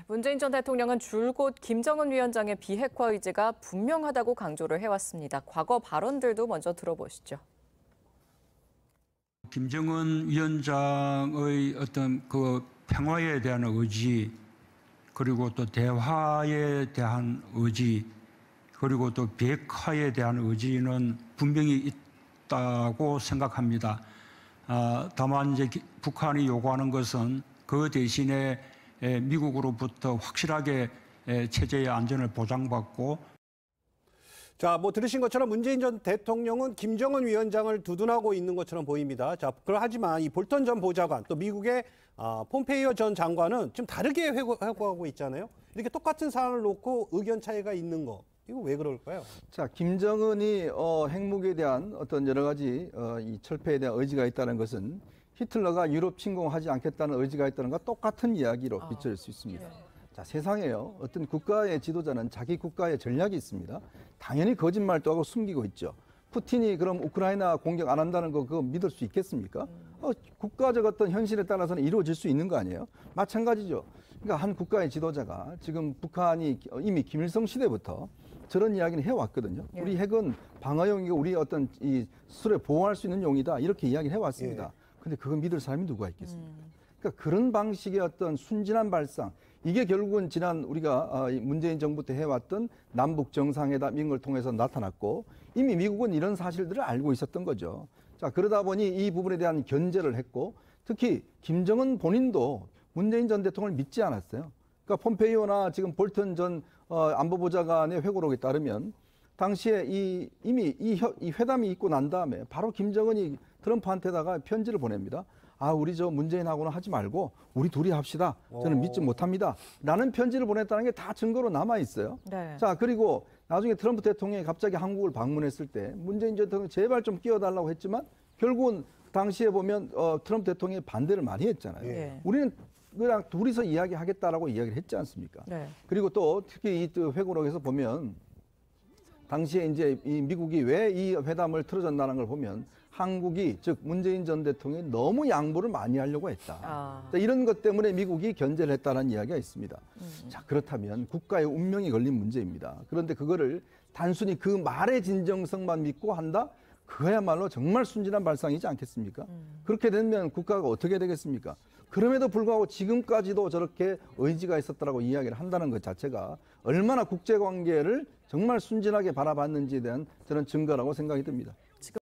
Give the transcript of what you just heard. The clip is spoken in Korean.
문재인 전 대통령은 줄곧 김정은 위원장의 비핵화 의지가 분명하다고 강조를 해왔습니다. 과거 발언들도 먼저 들어보시죠. 김정은 위원장의 어떤 그 평화에 대한 의지, 그리고 또 대화에 대한 의지, 그리고 또 비핵화에 대한 의지는 분명히 있다고 생각합니다. 다만 이제 북한이 요구하는 것은 그 대신에 미국으로부터 확실하게 체제의 안전을 보장받고. 자, 들으신 것처럼 문재인 전 대통령은 김정은 위원장을 두둔하고 있는 것처럼 보입니다. 자, 하지만 이 볼턴 전 보좌관 또 미국의 폼페이오 전 장관은 좀 다르게 회고하고 있잖아요. 이렇게 똑같은 사안을 놓고 의견 차이가 있는 거. 이거 왜 그럴까요? 자, 김정은이 핵무기에 대한 어떤 여러 가지 이 철폐에 대한 의지가 있다는 것은 히틀러가 유럽 침공하지 않겠다는 의지가 있다는 것과 똑같은 이야기로 비춰질 수 있습니다. 네. 자, 세상에요. 어떤 국가의 지도자는 자기 국가의 전략이 있습니다. 당연히 거짓말도 하고 숨기고 있죠. 푸틴이 그럼 우크라이나 공격 안 한다는 거 그거 믿을 수 있겠습니까? 국가적 어떤 현실에 따라서는 이루어질 수 있는 거 아니에요? 마찬가지죠. 그러니까 한 국가의 지도자가 지금 북한이 이미 김일성 시대부터 저런 이야기는 해왔거든요. 예. 우리 핵은 방어용이고 우리 어떤 이 스스로 보호할 수 있는 용이다. 이렇게 이야기를 해왔습니다. 예. 근데 그걸 믿을 사람이 누가 있겠습니까? 그러니까 그런 방식의 어떤 순진한 발상, 이게 결국은 지난 우리가 문재인 정부 때 해왔던 남북 정상회담 이런 걸 통해서 나타났고, 이미 미국은 이런 사실들을 알고 있었던 거죠. 자, 그러다 보니 이 부분에 대한 견제를 했고, 특히 김정은 본인도 문재인 전 대통령을 믿지 않았어요. 그러니까 폼페이오나 지금 볼턴 전 안보보좌관의 회고록에 따르면 당시에 이미 이 회담이 있고 난 다음에 바로 김정은이 트럼프한테다가 편지를 보냅니다. 우리 저 문재인하고는 하지 말고 우리 둘이 합시다. 저는 믿지 못합니다. 라는 편지를 보냈다는 게 다 증거로 남아 있어요. 네. 자, 그리고 나중에 트럼프 대통령이 갑자기 한국을 방문했을 때 문재인 대통령이 제발 좀 끼워달라고 했지만 결국은 당시에 보면 트럼프 대통령이 반대를 많이 했잖아요. 네. 우리는 그냥 둘이서 이야기하겠다라고 이야기를 했지 않습니까? 네. 그리고 또 특히 이 회고록에서 보면 당시에 이제 이 미국이 왜 이 회담을 틀어졌다는 걸 보면 한국이, 즉 문재인 전 대통령이 너무 양보를 많이 하려고 했다. 자, 이런 것 때문에 미국이 견제를 했다는 이야기가 있습니다. 자, 그렇다면 국가의 운명이 걸린 문제입니다. 그런데 그거를 단순히 그 말의 진정성만 믿고 한다? 그거야말로 정말 순진한 발상이지 않겠습니까? 그렇게 되면 국가가 어떻게 되겠습니까? 그럼에도 불구하고 지금까지도 저렇게 의지가 있었다라고 이야기를 한다는 것 자체가 얼마나 국제관계를 정말 순진하게 바라봤는지에 대한 저는 증거라고 생각이 듭니다.